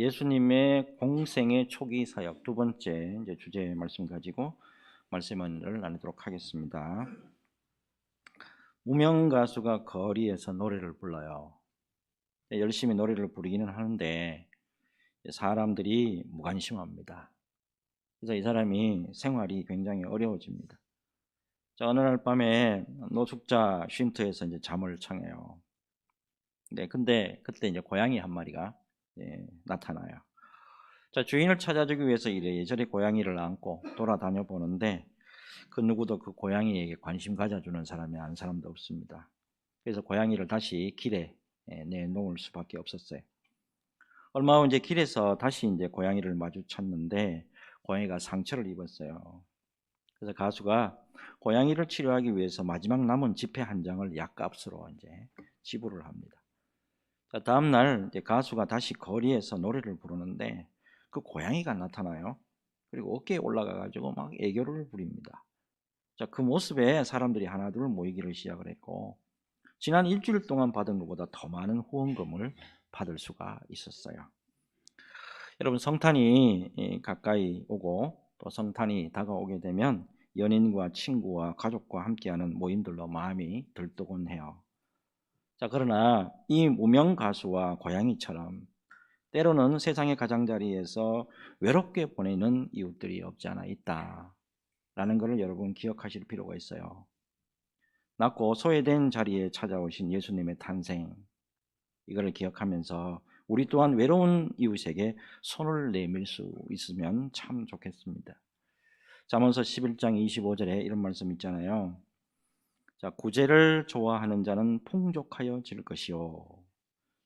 예수님의 공생의 초기 사역 두 번째 이제 주제 말씀 가지고 말씀을 나누도록 하겠습니다. 무명 가수가 거리에서 노래를 불러요. 열심히 노래를 부르기는 하는데 사람들이 무관심합니다. 그래서 이 사람이 생활이 굉장히 어려워집니다. 어느 날 밤에 노숙자 쉼터에서 이제 잠을 청해요. 근데 그때 이제 고양이 한 마리가 나타나요. 주인을 찾아주기 위해서 이래저래 고양이를 안고 돌아다녀 보는데 그 누구도 그 고양이에게 관심 가져주는 사람이 한 사람도 없습니다. 그래서 고양이를 다시 길에 내놓을 수밖에 없었어요. 얼마 후 이제 길에서 다시 이제 고양이를 마주쳤는데 고양이가 상처를 입었어요. 그래서 가수가 고양이를 치료하기 위해서 마지막 남은 지폐 한 장을 약값으로 이제 지불을 합니다. 다음 날 이제 가수가 다시 거리에서 노래를 부르는데 그 고양이가 나타나요. 그리고 어깨에 올라가 가지고 막 애교를 부립니다. 그 모습에 사람들이 하나둘 모이기를 시작을 했고 지난 일주일 동안 받은 것보다 더 많은 후원금을 받을 수가 있었어요. 여러분, 성탄이 가까이 오고 또 성탄이 다가오게 되면 연인과 친구와 가족과 함께하는 모임들로 마음이 들뜨곤해요. 그러나 이 무명 가수와 고양이처럼 때로는 세상의 가장자리에서 외롭게 보내는 이웃들이 없지 않아 있다라는 것을 여러분 기억하실 필요가 있어요. 낮고 소외된 자리에 찾아오신 예수님의 탄생, 이거를 기억하면서 우리 또한 외로운 이웃에게 손을 내밀 수 있으면 참 좋겠습니다. 잠언서 11장 25절에 이런 말씀 있잖아요. 구제를 좋아하는 자는 풍족하여질 것이요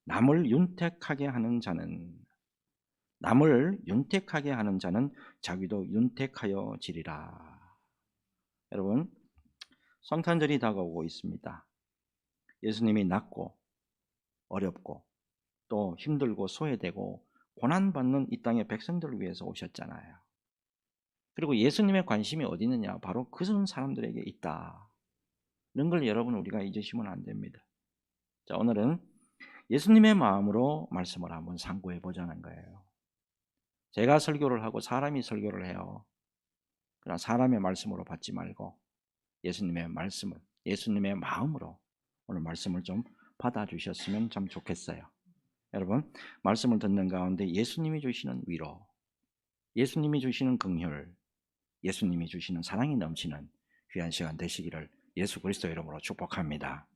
남을 윤택하게 하는 자는 자기도 윤택하여지리라. 여러분, 성탄절이 다가오고 있습니다. 예수님이 낮고 어렵고 또 힘들고 소외되고 고난받는 이 땅의 백성들을 위해서 오셨잖아요. 그리고 예수님의 관심이 어디 있느냐? 바로 그런 사람들에게 있다. 이런 걸 여러분 우리가 잊으시면 안 됩니다. 오늘은 예수님의 마음으로 말씀을 한번 상고해 보자는 거예요. 제가 설교를 하고 사람이 설교를 해요. 그러나 사람의 말씀으로 받지 말고 예수님의 말씀을, 예수님의 마음으로 오늘 말씀을 좀 받아주셨으면 참 좋겠어요. 여러분, 말씀을 듣는 가운데 예수님이 주시는 위로, 예수님이 주시는 긍휼, 예수님이 주시는 사랑이 넘치는 귀한 시간 되시기를 예수 그리스도 이름으로 축복합니다.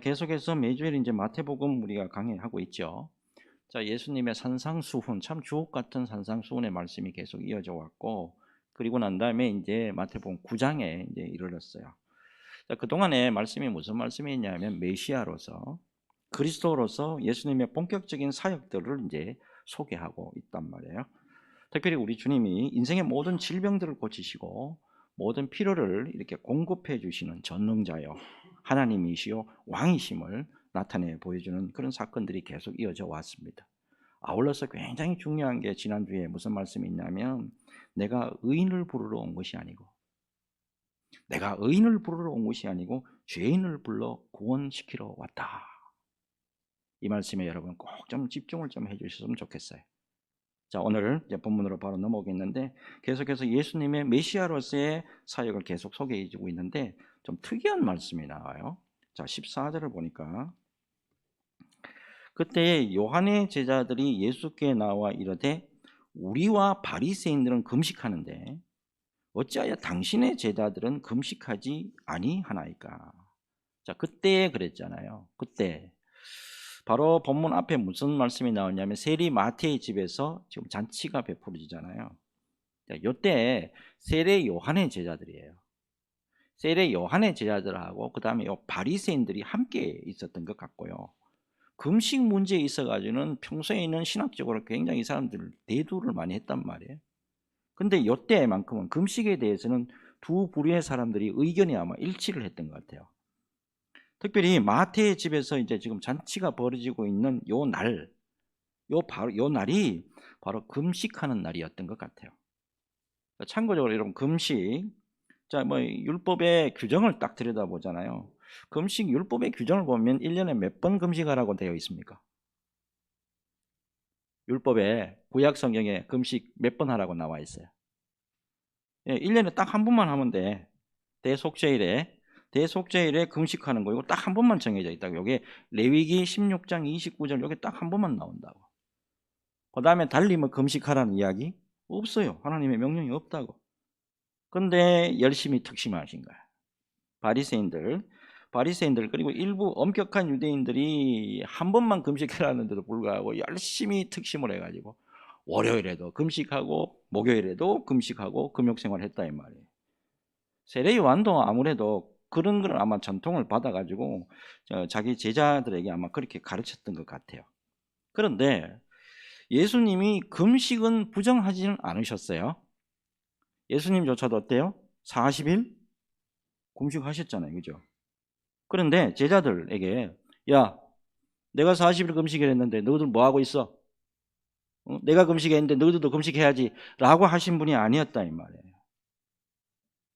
계속해서 매주일 이제 마태복음 우리가 강의하고 있죠. 예수님의 산상수훈, 참 주옥 같은 산상수훈의 말씀이 계속 이어져 왔고, 그리고 난 다음에 이제 마태복음 9장에 이제 이르렀어요. 그동안에 말씀이 무슨 말씀이냐면 메시아로서, 그리스도로서 예수님의 본격적인 사역들을 이제 소개하고 있단 말이에요. 특별히 우리 주님이 인생의 모든 질병들을 고치시고 모든 필요를 이렇게 공급해 주시는 전능자요, 하나님이시요 왕이심을 나타내 보여주는 그런 사건들이 계속 이어져 왔습니다. 아울러서 굉장히 중요한 게 지난주에 무슨 말씀이 있냐면 내가 의인을 부르러 온 것이 아니고 죄인을 불러 구원시키러 왔다. 이 말씀에 여러분 꼭 좀 집중을 좀 해주셨으면 좋겠어요. 오늘 이제 본문으로 바로 넘어오겠는데 계속해서 예수님의 메시아로서의 사역을 계속 소개해 주고 있는데 좀 특이한 말씀이 나와요. 14절을 보니까 그때 요한의 제자들이 예수께 나와 이르되 우리와 바리새인들은 금식하는데 어찌하여 당신의 제자들은 금식하지 아니하나이까. 그때 그랬잖아요. 그때 바로 본문 앞에 무슨 말씀이 나오냐면 세리 마태의 집에서 지금 잔치가 베풀어지잖아요. 이때 세례 요한의 제자들이에요. 세례 요한의 제자들하고 그 다음에 바리새인들이 함께 있었던 것 같고요. 금식 문제에 있어가지고는 평소에는 신학적으로 굉장히 이 사람들 대두를 많이 했단 말이에요. 근데 이때만큼은 금식에 대해서는 두 부류의 사람들이 의견이 아마 일치를 했던 것 같아요. 특별히 마태의 집에서 이제 지금 잔치가 벌어지고 있는 요 날이 바로 금식하는 날이었던 것 같아요. 참고적으로 여러분 금식, 율법의 규정을 딱 들여다보잖아요. 금식 율법의 규정을 보면 1년에 몇 번 금식하라고 되어 있습니까? 율법에 구약 성경에 금식 몇 번 하라고 나와 있어요. 1년에 딱 한 번만 하면 돼. 대속죄일에 금식하는 거 이거 딱 한 번만 정해져 있다고. 이게 레위기 16장 29절 여기 딱 한 번만 나온다고. 그 다음에 달리 뭐 금식하라는 이야기 없어요. 하나님의 명령이 없다고. 근데 열심히 특심하신 거야. 바리새인들 그리고 일부 엄격한 유대인들이 한 번만 금식해라는데도 불구하고 열심히 특심을 해가지고 월요일에도 금식하고 목요일에도 금식하고 금욕생활을 했다 이 말이에요. 세례 요한도 아무래도 그런 걸 아마 전통을 받아가지고 자기 제자들에게 아마 그렇게 가르쳤던 것 같아요. 그런데 예수님이 금식은 부정하지는 않으셨어요. 예수님조차도 어때요? 40일 금식하셨잖아요. 그죠? 그런데 제자들에게 야, 내가 40일 금식을 했는데 너희들 뭐 하고 있어? 내가 금식했는데 너희들도 금식해야지 라고 하신 분이 아니었다 이 말이에요.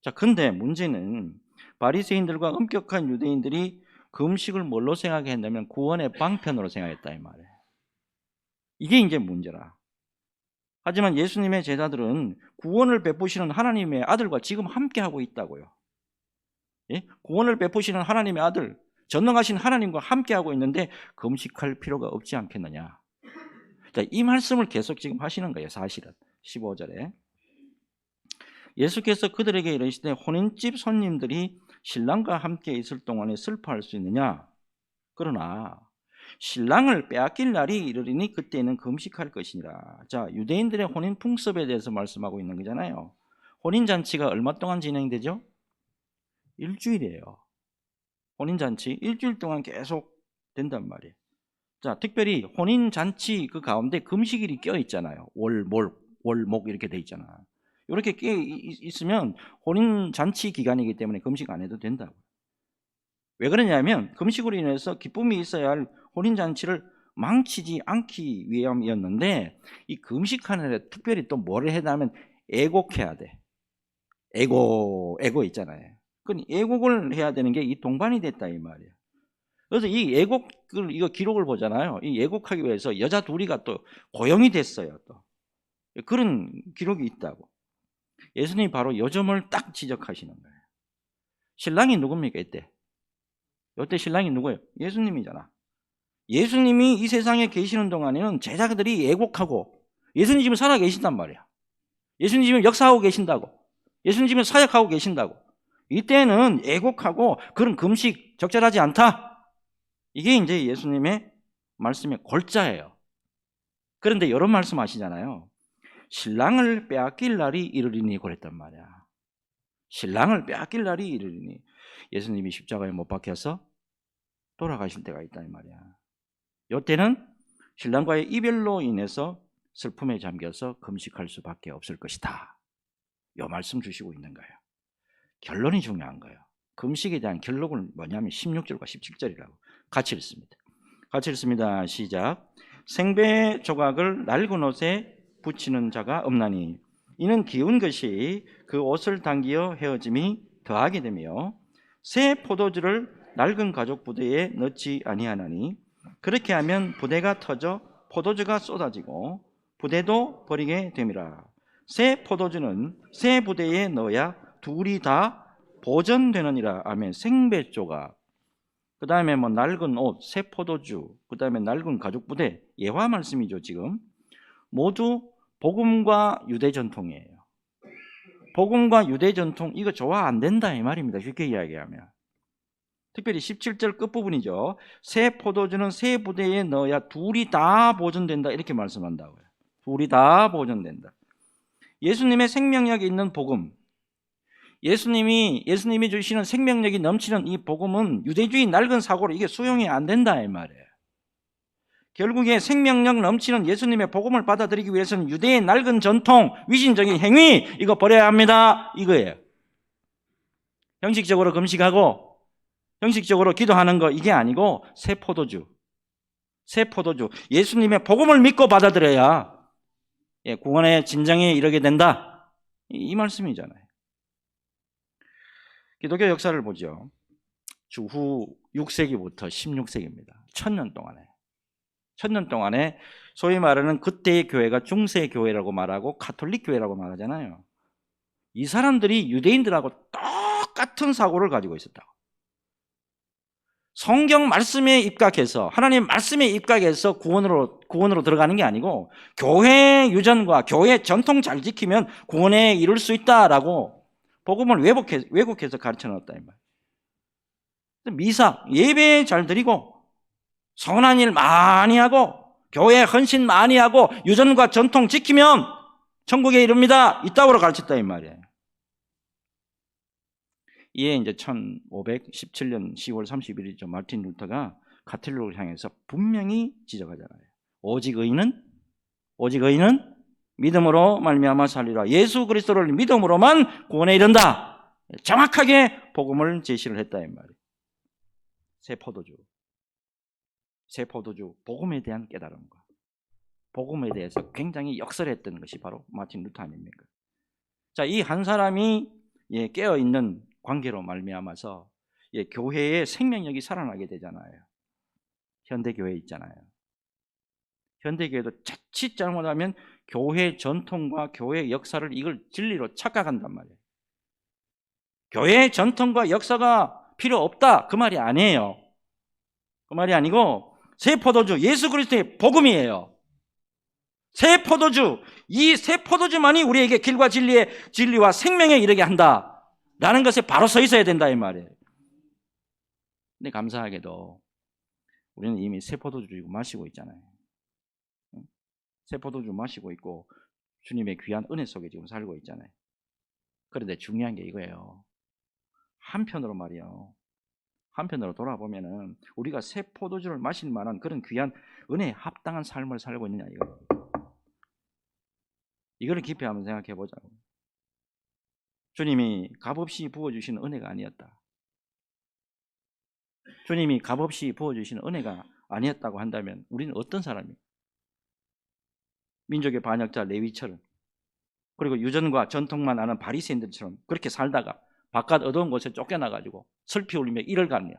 자, 근데 문제는 바리새인들과 엄격한 유대인들이 금식을 뭘로 생각했냐면 구원의 방편으로 생각했다 이 말이에요. 이게 이제 문제라. 하지만 예수님의 제자들은 구원을 베푸시는 하나님의 아들과 지금 함께하고 있다고요. 예? 구원을 베푸시는 하나님의 아들, 전능하신 하나님과 함께하고 있는데 금식할 필요가 없지 않겠느냐. 자, 이 말씀을 계속 지금 하시는 거예요. 사실은 15절에 예수께서 그들에게 이르시되 혼인집 손님들이 신랑과 함께 있을 동안에 슬퍼할 수 있느냐. 그러나 신랑을 빼앗길 날이 이르리니 그때는 금식할 것이니라. 자, 유대인들의 혼인 풍습에 대해서 말씀하고 있는 거잖아요. 혼인잔치가 얼마 동안 진행되죠? 일주일이에요. 혼인잔치 일주일 동안 계속 된단 말이에요. 자, 특별히 혼인잔치 그 가운데 금식일이 껴 있잖아요. 월목 이렇게 돼 있잖아. 이렇게 껴 있으면 혼인잔치 기간이기 때문에 금식 안 해도 된다고. 왜 그러냐면 금식으로 인해서 기쁨이 있어야 할 혼인잔치를 망치지 않기 위함이었는데 이 금식하는 데 특별히 또 뭐를 해야하면 애곡해야 돼. 애곡 있잖아요. 그건 애곡을 해야 되는 게 이 동반이 됐다 이 말이에요. 그래서 이 애곡을 이거 기록을 보잖아요. 이 애곡하기 위해서 여자 둘이가 또 고용이 됐어요. 또 그런 기록이 있다고. 예수님이 바로 요 점을 딱 지적하시는 거예요. 신랑이 누굽니까 이때? 이때 신랑이 누구예요? 예수님이잖아. 예수님이 이 세상에 계시는 동안에는 제자들이 애곡하고 예수님 지금 살아 계신단 말이야. 예수님 지금 역사하고 계신다고. 예수님 지금 사역하고 계신다고. 이때는 애곡하고 그런 금식 적절하지 않다. 이게 이제 예수님의 말씀의 골자예요. 그런데 이런 말씀 하시잖아요. 신랑을 빼앗길 날이 이르리니 그랬단 말이야. 신랑을 빼앗길 날이 이르리니 예수님이 십자가에 못 박혀서 돌아가실 때가 있다 이 말이야. 이때는 신랑과의 이별로 인해서 슬픔에 잠겨서 금식할 수밖에 없을 것이다. 이 말씀 주시고 있는 거예요. 결론이 중요한 거예요. 금식에 대한 결론은 뭐냐면 16절과 17절이라고 같이 읽습니다. 시작. 생배 조각을 낡은 옷에 붙이는 자가 없나니 이는 기운 것이 그 옷을 당기어 헤어짐이 더하게 되며 새 포도주를 낡은 가죽 부대에 넣지 아니하나니 그렇게 하면 부대가 터져 포도주가 쏟아지고 부대도 버리게 됨이라. 새 포도주는 새 부대에 넣어야 둘이 다 보존되느니라. 아멘. 생배 조각, 그 다음에 뭐 낡은 옷, 새 포도주, 그 다음에 낡은 가죽 부대, 예화 말씀이죠. 지금 모두 복음과 유대 전통이에요. 복음과 유대 전통 이거 조화 안 된다 이 말입니다. 쉽게 이야기하면. 특별히 17절 끝부분이죠. 새 포도주는 새 부대에 넣어야 둘이 다 보존된다 이렇게 말씀한다고요. 둘이 다 보존된다. 예수님의 생명력이 있는 복음, 예수님이 주시는 생명력이 넘치는 이 복음은 유대주의 낡은 사고로 이게 수용이 안 된다 이 말이에요. 결국에 생명력 넘치는 예수님의 복음을 받아들이기 위해서는 유대의 낡은 전통, 위신적인 행위 이거 버려야 합니다 이거예요. 형식적으로 금식하고 형식적으로 기도하는 거 이게 아니고 새 포도주, 예수님의 복음을 믿고 받아들여야 구원의 진정에 이르게 된다 이 말씀이잖아요. 기독교 역사를 보죠. 주후 6세기부터 16세기입니다. 1000년 동안에 1000년 동안에 소위 말하는 그때의 교회가 중세 교회라고 말하고 가톨릭 교회라고 말하잖아요. 이 사람들이 유대인들하고 똑같은 사고를 가지고 있었다고. 성경 말씀에 입각해서, 하나님 말씀에 입각해서 구원으로 들어가는 게 아니고 교회 유전과 교회 전통 잘 지키면 구원에 이룰 수 있다라고 복음을 왜곡해서 가르쳐 놨다 이 말이에요. 미사, 예배 잘 드리고 선한 일 많이 하고 교회 헌신 많이 하고 유전과 전통 지키면 천국에 이릅니다. 이따구로 가르쳤다 이 말이에요. 이에 이제 1517년 10월 31일이죠. 마틴 루터가 가톨릭을 향해서 분명히 지적하잖아요. 오직 의인은 믿음으로 말미암아 살리라. 예수 그리스도를 믿음으로만 구원에 이른다. 정확하게 복음을 제시를 했다 이 말이에요. 새 포도주 복음에 대한 깨달음과 복음에 대해서 굉장히 역설했던 것이 바로 마틴 루터 아닙니까? 자, 이 한 사람이 깨어 있는 관계로 말미암아서 교회의 생명력이 살아나게 되잖아요. 현대교회 있잖아요. 현대교회도 자칫 잘못하면 교회 전통과 교회 역사를 이걸 진리로 착각한단 말이에요. 교회 전통과 역사가 필요 없다 그 말이 아니에요. 그 말이 아니고 새 포도주 예수 그리스도의 복음이에요. 새 포도주, 이 새 포도주만이 우리에게 길과 진리와 생명에 이르게 한다라는 것에 바로 서 있어야 된다 이 말이에요. 근데 감사하게도 우리는 이미 새 포도주 마시고 있잖아요. 새 포도주 마시고 있고 주님의 귀한 은혜 속에 지금 살고 있잖아요. 그런데 중요한 게 이거예요. 한편으로 말이요. 한편으로 돌아보면은 우리가 새 포도주를 마실 만한 그런 귀한 은혜에 합당한 삶을 살고 있느냐 이거. 이거를 깊이 한번 생각해 보자고. 주님이 값없이 부어주시는 은혜가 아니었다. 주님이 값없이 부어주시는 은혜가 아니었다고 한다면 우리는 어떤 사람이에요? 민족의 반역자 레위처럼 그리고 유전과 전통만 아는 바리새인들처럼 그렇게 살다가 바깥 어두운 곳에 쫓겨나가지고 슬피 울리며 이를 갈며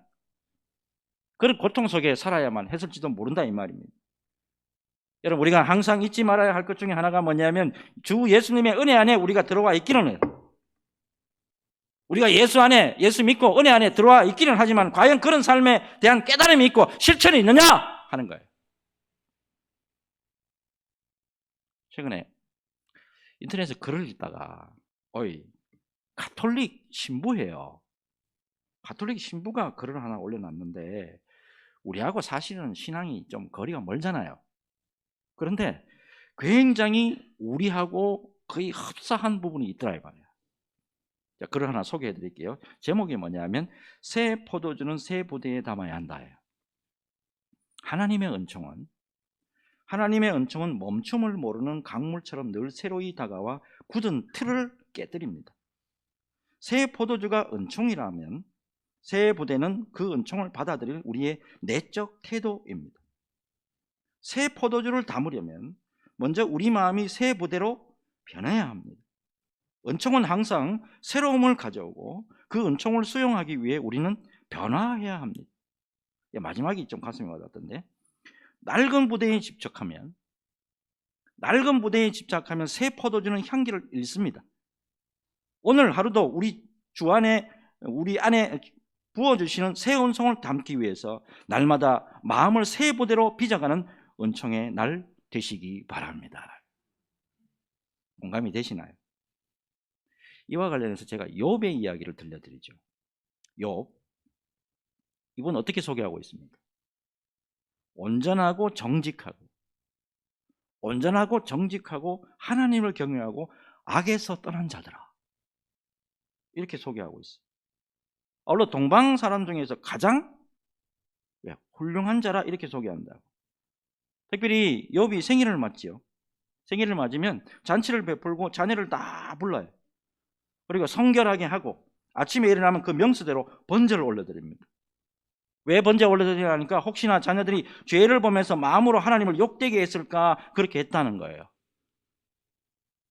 그런 고통 속에 살아야만 했을지도 모른다 이 말입니다. 여러분 우리가 항상 잊지 말아야 할 것 중에 하나가 뭐냐면 주 예수님의 은혜 안에 우리가 들어와 있기는 해요. 우리가 예수 믿고 은혜 안에 들어와 있기는 하지만 과연 그런 삶에 대한 깨달음이 있고 실천이 있느냐 하는 거예요. 최근에 인터넷에 글을 읽다가 가톨릭 신부예요. 가톨릭 신부가 글을 하나 올려놨는데 우리하고 사실은 신앙이 좀 거리가 멀잖아요. 그런데 굉장히 우리하고 거의 흡사한 부분이 있더라 이 말이에요. 자, 글을 하나 소개해 드릴게요. 제목이 뭐냐면 새 포도주는 새 부대에 담아야 한다예요. 하나님의 은총은 멈춤을 모르는 강물처럼 늘 새로이 다가와 굳은 틀을 깨뜨립니다. 새 포도주가 은총이라면 새 부대는 그 은총을 받아들일 우리의 내적 태도입니다. 새 포도주를 담으려면 먼저 우리 마음이 새 부대로 변해야 합니다. 은총은 항상 새로움을 가져오고 그 은총을 수용하기 위해 우리는 변화해야 합니다. 마지막이 좀 가슴에 와닿던데 낡은 부대에 집착하면 새 포도주는 향기를 잃습니다. 오늘 하루도 우리 안에 부어주시는 새 은총을 담기 위해서 날마다 마음을 새 부대로 빚어가는 은총의 날 되시기 바랍니다. 공감이 되시나요? 이와 관련해서 제가 욥의 이야기를 들려드리죠. 욥, 이분 어떻게 소개하고 있습니까? 온전하고 정직하고 하나님을 경외하고 악에서 떠난 자들아 이렇게 소개하고 있어요. 아울러 동방 사람 중에서 가장 훌륭한 자라 이렇게 소개한다고. 특별히 욥이 생일을 맞지요. 생일을 맞으면 잔치를 베풀고 자녀를 다 불러요. 그리고 성결하게 하고 아침에 일어나면 그 명수대로 번제를 올려드립니다. 왜 번제 올려드리냐 하니까 혹시나 자녀들이 죄를 보면서 마음으로 하나님을 욕되게 했을까 그렇게 했다는 거예요.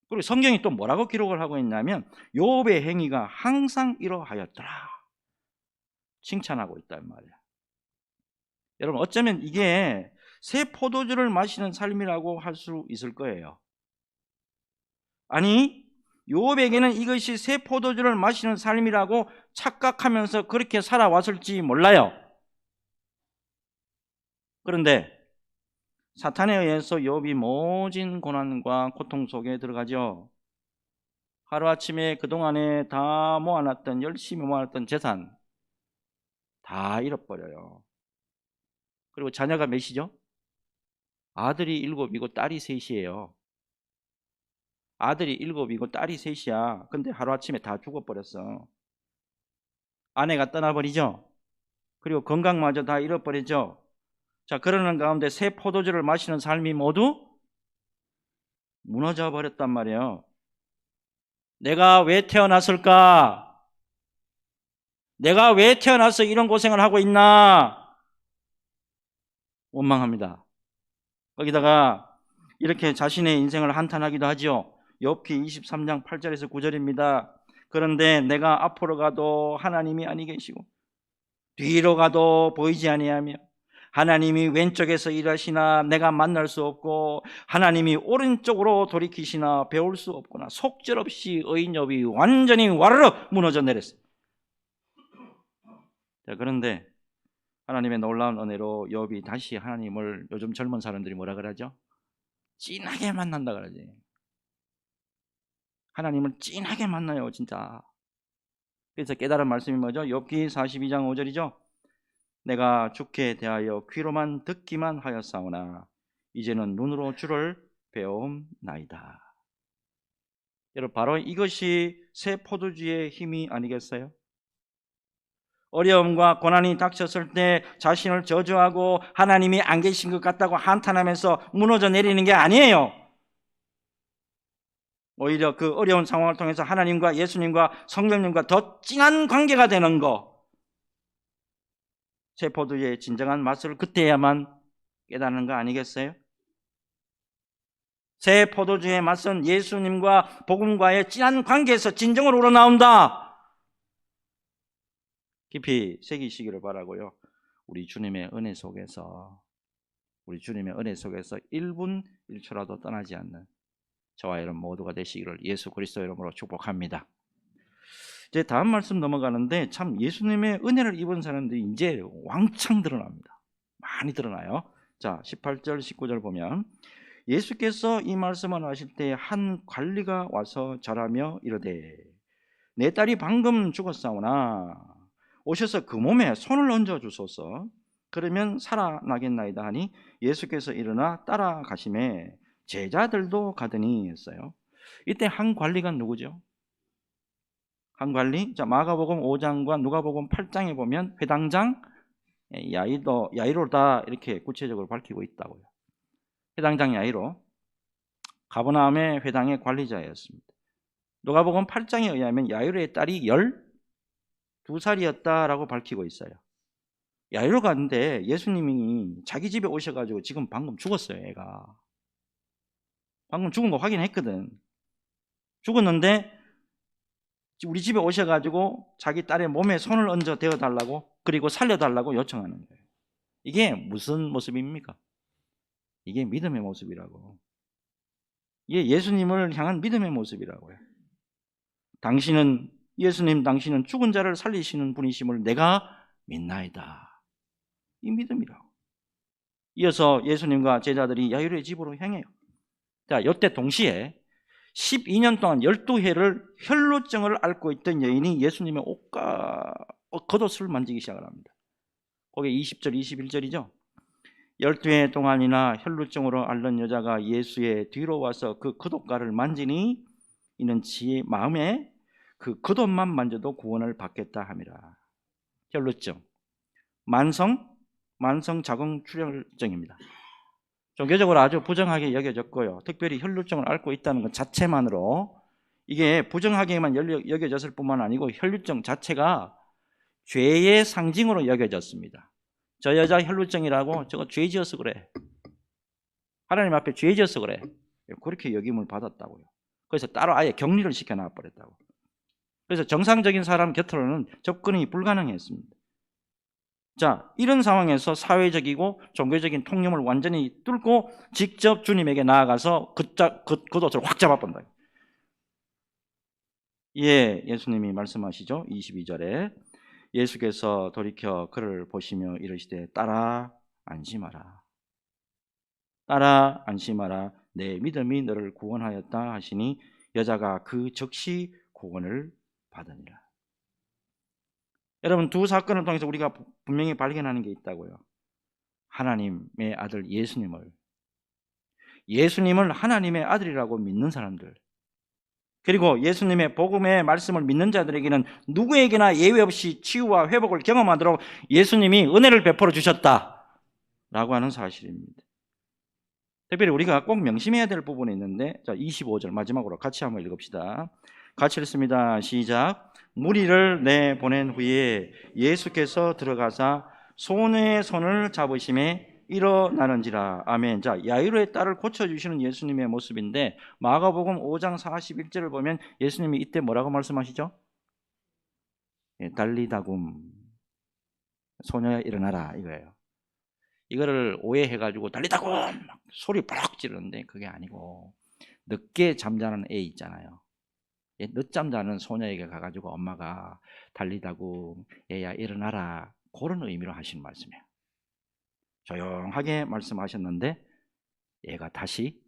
그리고 성경이 또 뭐라고 기록을 하고 있냐면 욥의 행위가 항상 이러하였더라 칭찬하고 있단 말이야. 여러분 어쩌면 이게 새 포도주를 마시는 삶이라고 할 수 있을 거예요. 아니, 욥에게는 이것이 새 포도주를 마시는 삶이라고 착각하면서 그렇게 살아왔을지 몰라요. 그런데 사탄에 의해서 욥이 모진 고난과 고통 속에 들어가죠. 하루아침에 그동안에 다 모아놨던, 열심히 모아놨던 재산 다 잃어버려요. 그리고 자녀가 몇이죠? 아들이 7이고 딸이 3이에요. 아들이 7이고 딸이 3이야. 근데 하루아침에 다 죽어버렸어. 아내가 떠나버리죠. 그리고 건강마저 다 잃어버리죠. 자, 그러는 가운데 새 포도주를 마시는 삶이 모두 무너져 버렸단 말이에요. 내가 왜 태어났을까? 내가 왜 태어나서 이런 고생을 하고 있나? 원망합니다. 거기다가 이렇게 자신의 인생을 한탄하기도 하죠. 욥기 23장 8절에서 9절입니다. 그런데 내가 앞으로 가도 하나님이 아니 계시고 뒤로 가도 보이지 아니하며 하나님이 왼쪽에서 일하시나 내가 만날 수 없고 하나님이 오른쪽으로 돌이키시나 배울 수 없구나. 속절없이 의인 욥이 완전히 와르르 무너져 내렸어요. 자, 그런데 하나님의 놀라운 은혜로 욥이 다시 하나님을, 요즘 젊은 사람들이 뭐라 그러죠? 찐하게 만난다 그러지. 하나님을 찐하게 만나요, 진짜. 그래서 깨달은 말씀이 뭐죠? 욥기 42장 5절이죠. 내가 주께 대하여 귀로만 듣기만 하였사오나 이제는 눈으로 주를 배움나이다. 여러분, 바로 이것이 새 포도주의 힘이 아니겠어요? 어려움과 고난이 닥쳤을 때 자신을 저주하고 하나님이 안 계신 것 같다고 한탄하면서 무너져 내리는 게 아니에요. 오히려 그 어려운 상황을 통해서 하나님과 예수님과 성령님과 더 진한 관계가 되는 거, 새 포도주의 진정한 맛을 그때야만 깨닫는 거 아니겠어요? 새 포도주의 맛은 예수님과 복음과의 진한 관계에서 진정으로 우러나온다. 깊이 새기시기를 바라고요. 우리 주님의 은혜 속에서 1분 1초라도 떠나지 않는 저와 여러분 모두가 되시기를 예수 그리스도 이름으로 축복합니다. 이제 다음 말씀 넘어가는데, 참 예수님의 은혜를 입은 사람들이 이제 왕창 드러납니다. 많이 드러나요. 자, 18절 19절 보면 예수께서 이 말씀을 하실 때 한 관리가 와서 절하며 이르되 내 딸이 방금 죽었사오나 오셔서 그 몸에 손을 얹어 주소서. 그러면 살아나겠나이다 하니 예수께서 일어나 따라가심에 제자들도 가더니 했어요. 이때 한 관리가 누구죠? 한 관리. 자, 마가복음 5장과 누가복음 8장에 보면 회당장 야이로다 이렇게 구체적으로 밝히고 있다고요. 회당장 야이로, 가버나움의 회당의 관리자였습니다. 누가복음 8장에 의하면 야이로의 딸이 12살이었다라고 밝히고 있어요. 야이로가 근데 예수님이 자기 집에 오셔가지고 지금 방금 죽었어요. 애가 방금 죽은 거 확인했거든. 죽었는데 우리 집에 오셔가지고 자기 딸의 몸에 손을 얹어 대어달라고, 그리고 살려달라고 요청하는 거예요. 이게 무슨 모습입니까? 이게 믿음의 모습이라고. 이게 예수님을 향한 믿음의 모습이라고요. 당신은 죽은 자를 살리시는 분이심을 내가 믿나이다. 이 믿음이라고. 이어서 예수님과 제자들이 야이로의 집으로 향해요. 자, 이때 동시에 12년 동안 12회를 혈루증을 앓고 있던 여인이 예수님의 겉옷을 만지기 시작을 합니다. 거기 20절 21절이죠. 12회 동안이나 혈루증으로 앓는 여자가 예수의 뒤로 와서 그 겉옷가를 만지니 이는 지의 마음에 그 겉옷만 만져도 구원을 받겠다 함이라. 혈루증, 만성 자궁 출혈증입니다. 종교적으로 아주 부정하게 여겨졌고요. 특별히 혈루증을 앓고 있다는 것 자체만으로 이게 부정하게만 여겨졌을 뿐만 아니고 혈루증 자체가 죄의 상징으로 여겨졌습니다. 저 여자 혈루증이라고 저거 죄 지어서 그래. 하나님 앞에 죄 지어서 그래. 그렇게 여김을 받았다고요. 그래서 따로 아예 격리를 시켜놔 버렸다고. 그래서 정상적인 사람 곁으로는 접근이 불가능했습니다. 자, 이런 상황에서 사회적이고 종교적인 통념을 완전히 뚫고 직접 주님에게 나아가서 그 옷을 확 잡아본다. 예, 예수님이 말씀하시죠. 22절에 예수께서 돌이켜 그를 보시며 이르시되 따라 안심하라. 따라 안심하라. 내 믿음이 너를 구원하였다 하시니 여자가 그 즉시 구원을 받으니라. 여러분, 두 사건을 통해서 우리가 분명히 발견하는 게 있다고요. 하나님의 아들 예수님을 하나님의 아들이라고 믿는 사람들, 그리고 예수님의 복음의 말씀을 믿는 자들에게는 누구에게나 예외 없이 치유와 회복을 경험하도록 예수님이 은혜를 베풀어 주셨다라고 하는 사실입니다. 특별히 우리가 꼭 명심해야 될 부분이 있는데, 자, 25절 마지막으로 같이 한번 읽읍시다. 같이 읽습니다. 시작. 무리를 내보낸 후에 예수께서 들어가사 소녀의 손을 잡으심에 일어나는지라. 아멘. 자, 야이로의 딸을 고쳐주시는 예수님의 모습인데, 마가복음 5장 41절을 보면 예수님이 이때 뭐라고 말씀하시죠? 달리다굼, 소녀야 일어나라, 이거예요. 이거를 오해해가지고 달리다굼 막 소리 빡 지르는데 그게 아니고, 늦게 잠자는 애 있잖아요. 늦잠 자는 소녀에게 가가지고 엄마가 달리다굼, 애야 일어나라, 그런 의미로 하시는 말씀이에요. 조용하게 말씀하셨는데 얘가 다시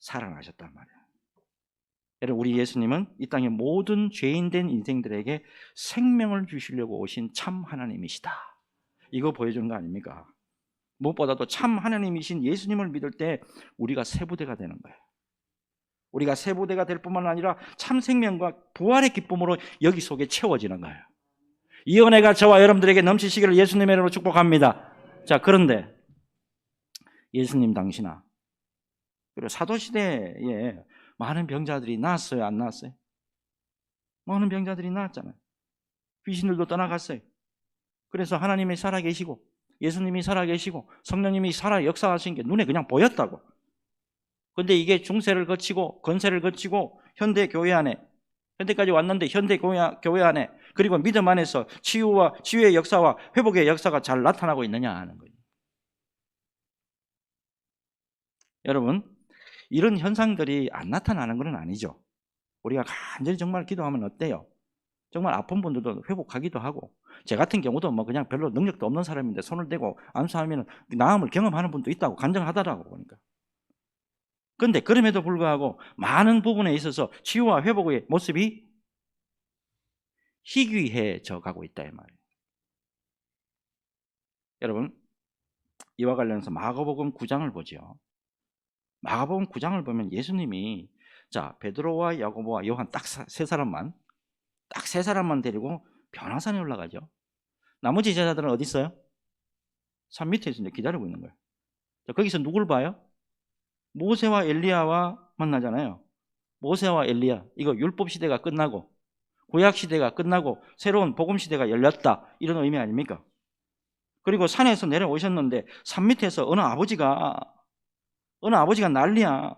살아나셨단 말이에요. 여러분, 우리 예수님은 이 땅의 모든 죄인된 인생들에게 생명을 주시려고 오신 참 하나님이시다, 이거 보여주는 거 아닙니까? 무엇보다도 참 하나님이신 예수님을 믿을 때 우리가 세부대가 되는 거예요. 우리가 세부대가 될 뿐만 아니라 참 생명과 부활의 기쁨으로 여기 속에 채워지는 거예요. 이 은혜가 저와 여러분들에게 넘치시기를 예수님의 이름으로 축복합니다. 자, 그런데 예수님 당시나 그리고 사도시대에 많은 병자들이 나았어요, 안 나았어요? 많은 병자들이 나았잖아요. 귀신들도 떠나갔어요. 그래서 하나님이 살아계시고 예수님이 살아계시고 성령님이 살아 역사하신 게 눈에 그냥 보였다고. 근데 이게 중세를 거치고 건세를 거치고 현대 교회 안에, 현대까지 왔는데 현대 교회 안에, 그리고 믿음 안에서 치유의 역사와 회복의 역사가 잘 나타나고 있느냐 하는 거예요. 여러분, 이런 현상들이 안 나타나는 건 아니죠. 우리가 간절히 정말 기도하면 어때요? 정말 아픈 분들도 회복하기도 하고, 제 같은 경우도 뭐 그냥 별로 능력도 없는 사람인데 손을 대고 안수하면 나음을 경험하는 분도 있다고 간증하더라고. 그러니까. 그런데 그럼에도 불구하고 많은 부분에 있어서 치유와 회복의 모습이 희귀해져 가고 있다, 이 말이에요. 여러분, 이와 관련해서 마가복음 9장을 보죠. 마가복음 9장을 보면 예수님이, 자, 베드로와 야고보와 요한 딱 세 사람만 데리고 변화산에 올라가죠. 나머지 제자들은 어디 있어요? 산 밑에서 이제 기다리고 있는 거예요. 자, 거기서 누굴 봐요? 모세와 엘리야와 만나잖아요. 모세와 엘리야, 이거 율법 시대가 끝나고 구약 시대가 끝나고 새로운 복음 시대가 열렸다, 이런 의미 아닙니까? 그리고 산에서 내려오셨는데 산 밑에서 어느 아버지가 난리야.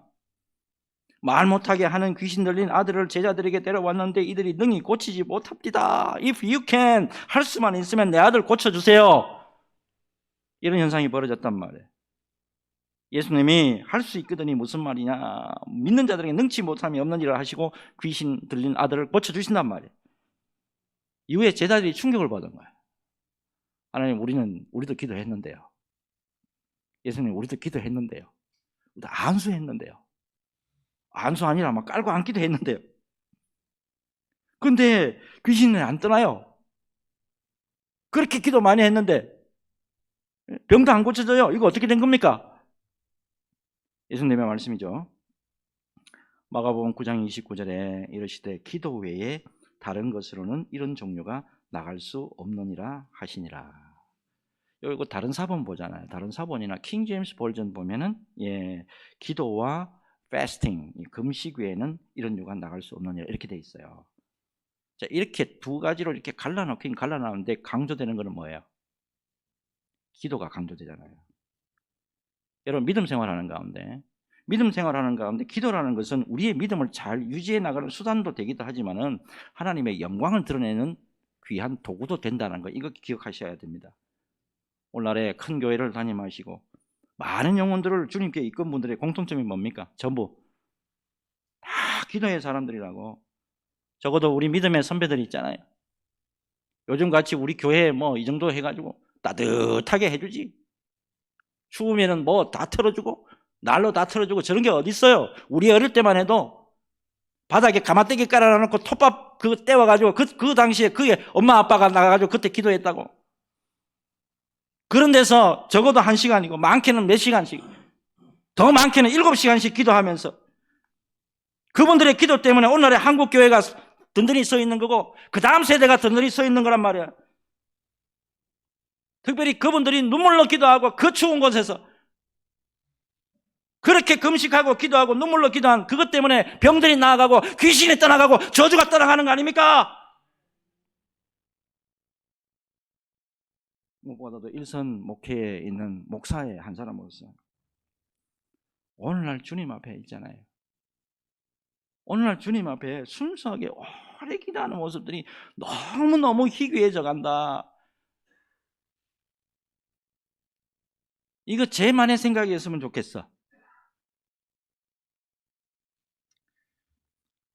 말 못하게 하는 귀신 들린 아들을 제자들에게 데려왔는데 이들이 능히 고치지 못합니다. If you can, 할 수만 있으면 내 아들 고쳐주세요. 이런 현상이 벌어졌단 말이에요. 예수님이 할 수 있거든이 무슨 말이냐, 믿는 자들에게 능치 못함이 없는 일을 하시고 귀신 들린 아들을 고쳐주신단 말이에요. 이후에 제자들이 충격을 받은 거예요. 하나님, 우리도 기도했는데요. 예수님, 우리도 기도했는데요. 우리도 안수했는데요. 안수 아니라 막 깔고 앉기도 했는데요. 근데 귀신은 안 떠나요. 그렇게 기도 많이 했는데 병도 안 고쳐져요. 이거 어떻게 된 겁니까? 예수님의 말씀이죠. 마가복음 9장 29절에 이르시되 기도 외에 다른 것으로는 이런 종류가 나갈 수 없느니라 하시니라. 이거 다른 사본 보잖아요. 다른 사본이나 킹 제임스 버전 보면은 기도와 패스팅, 금식 외에는 이런 유가 나갈 수 없느니라, 이렇게 돼 있어요. 자, 이렇게 두 가지로 이렇게 갈라놓긴 갈라놨는데 강조되는 것은 뭐예요? 기도가 강조되잖아요. 여러분, 믿음 생활하는 가운데 기도라는 것은 우리의 믿음을 잘 유지해 나가는 수단도 되기도 하지만은 하나님의 영광을 드러내는 귀한 도구도 된다는 거, 이거 기억하셔야 됩니다. 오늘날에 큰 교회를 다니시고 많은 영혼들을 주님께 이끈 분들의 공통점이 뭡니까? 전부 다 기도의 사람들이라고. 적어도 우리 믿음의 선배들이 있잖아요. 요즘 같이 우리 교회에 뭐 이 정도 해가지고 따뜻하게 해주지. 추우면은 뭐 다 틀어주고 난로 다 틀어주고 저런 게 어디 있어요? 우리 어릴 때만 해도 바닥에 가마떼기 깔아놓고 톱밥 그거 떼워가지고 그 당시에 그게 엄마 아빠가 나가가지고 그때 기도했다고. 그런 데서 적어도 1시간이고 많게는 몇 시간씩, 더 많게는 7시간씩 기도하면서 그분들의 기도 때문에 오늘의 한국 교회가 든든히 서 있는 거고 그 다음 세대가 든든히 서 있는 거란 말이야. 특별히 그분들이 눈물로 기도하고 그 추운 곳에서 그렇게 금식하고 기도하고 눈물로 기도한 그것 때문에 병들이 나아가고 귀신이 떠나가고 저주가 떠나가는 거 아닙니까? 무엇보다도 일선 목회에 있는 목사의 한 사람으로서 오늘날 주님 앞에 있잖아요. 오늘날 주님 앞에 순수하게 오래 기도하는 모습들이 너무너무 희귀해져 간다. 이거 제만의 생각이었으면 좋겠어.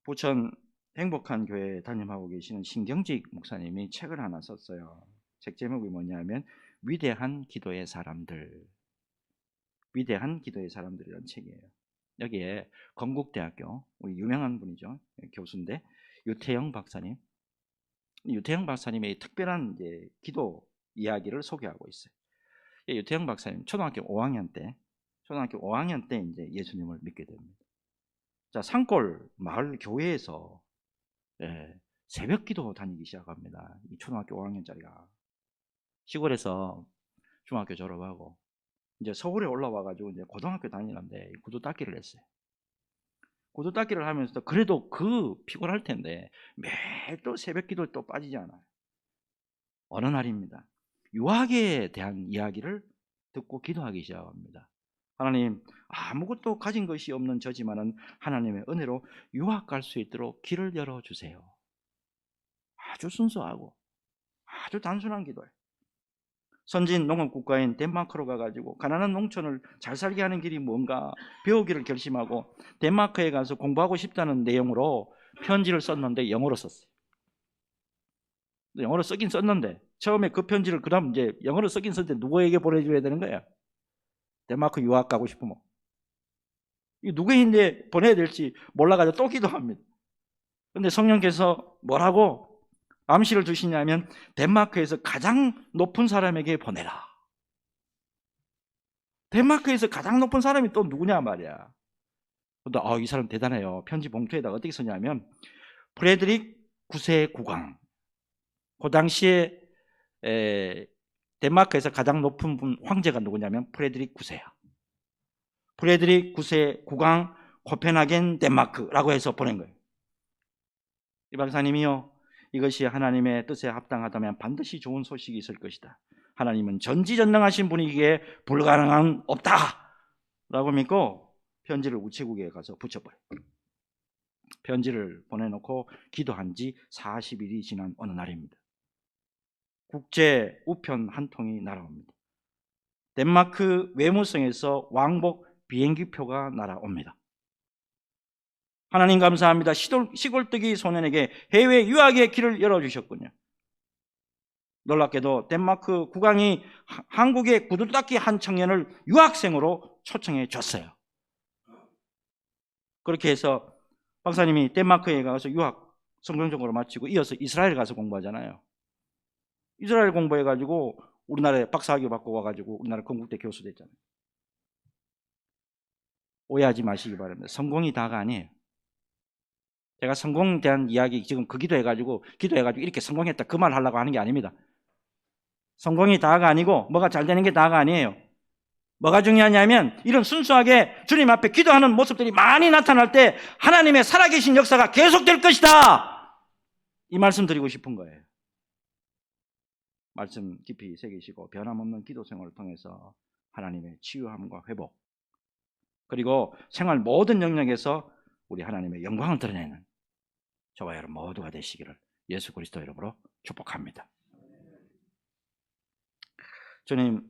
부천 행복한 교회 담임하고 계시는 신경직 목사님이 책을 하나 썼어요. 책 제목이 뭐냐면 위대한 기도의 사람들. 위대한 기도의 사람들이라는 책이에요. 여기에 건국대학교 우리 유명한 분이죠. 교수인데 유태영 박사님. 유태영 박사님의 특별한 이제 기도 이야기를 소개하고 있어요. 유태영 박사님 초등학교 5학년 때 이제 예수님을 믿게 됩니다. 자, 산골 마을 교회에서 새벽 기도 다니기 시작합니다. 이 초등학교 5학년짜리가 시골에서 중학교 졸업하고 이제 서울에 올라와가지고 이제 고등학교 다니는데 구두 닦기를 했어요. 구두 닦기를 하면서 그래도 그 피곤할 텐데 매일 또 새벽 기도에 또 빠지지 않아요. 어느 날입니다. 유학에 대한 이야기를 듣고 기도하기 시작합니다. 하나님, 아무것도 가진 것이 없는 저지만은 하나님의 은혜로 유학 갈 수 있도록 길을 열어주세요. 아주 순수하고 아주 단순한 기도예요. 선진 농업국가인 덴마크로 가가지고 가난한 농촌을 잘 살게 하는 길이 뭔가 배우기를 결심하고 덴마크에 가서 공부하고 싶다는 내용으로 편지를 썼는데 영어로 썼어요. 영어로 쓰긴 썼는데 처음에 그 편지를 그 다음 이제 영어로 쓰긴 썼는데 누구에게 보내줘야 되는 거야? 덴마크 유학 가고 싶으면 이 누구인데 보내야 될지 몰라가지고 또 기도합니다. 근데 성령께서 뭐라고 암시를 주시냐면 덴마크에서 가장 높은 사람에게 보내라. 덴마크에서 가장 높은 사람이 또 누구냐 말이야. 근데 이 사람 대단해요. 편지 봉투에다가 어떻게 쓰냐면 프레드릭 9세 국왕. 그 당시에 덴마크에서 가장 높은 황제가 누구냐면 프레드릭 9세야. 프레드릭 9세 국왕 코펜하겐 덴마크라고 해서 보낸 거예요. 이 박사님이요, 이것이 하나님의 뜻에 합당하다면 반드시 좋은 소식이 있을 것이다. 하나님은 전지전능하신 분이기에 불가능한 없다 라고 믿고 편지를 우체국에 가서 붙여버려요. 편지를 보내놓고 기도한 지 40일이 지난 어느 날입니다. 국제 우편 한 통이 날아옵니다. 덴마크 외무성에서 왕복 비행기표가 날아옵니다. 하나님 감사합니다. 시골뜨기 소년에게 해외 유학의 길을 열어주셨군요. 놀랍게도 덴마크 국왕이 한국의 구두닦이 한 청년을 유학생으로 초청해 줬어요. 그렇게 해서 박사님이 덴마크에 가서 유학 성공적으로 마치고 이어서 이스라엘 가서 공부하잖아요. 이스라엘 공부해가지고 우리나라에 박사학위 받고 와가지고 우리나라 건국대 교수 됐잖아요. 오해하지 마시기 바랍니다. 성공이 다가 아니에요. 제가 성공에 대한 이야기 지금 그 기도해가지고 이렇게 성공했다 그 말 하려고 하는 게 아닙니다. 성공이 다가 아니고 뭐가 잘 되는 게 다가 아니에요. 뭐가 중요하냐면 이런 순수하게 주님 앞에 기도하는 모습들이 많이 나타날 때 하나님의 살아계신 역사가 계속될 것이다. 이 말씀 드리고 싶은 거예요. 말씀 깊이 새기시고 변함없는 기도 생활을 통해서 하나님의 치유함과 회복 그리고 생활 모든 영역에서 우리 하나님의 영광을 드러내는 저와 여러분 모두가 되시기를 예수 그리스도 이름으로 축복합니다. 주님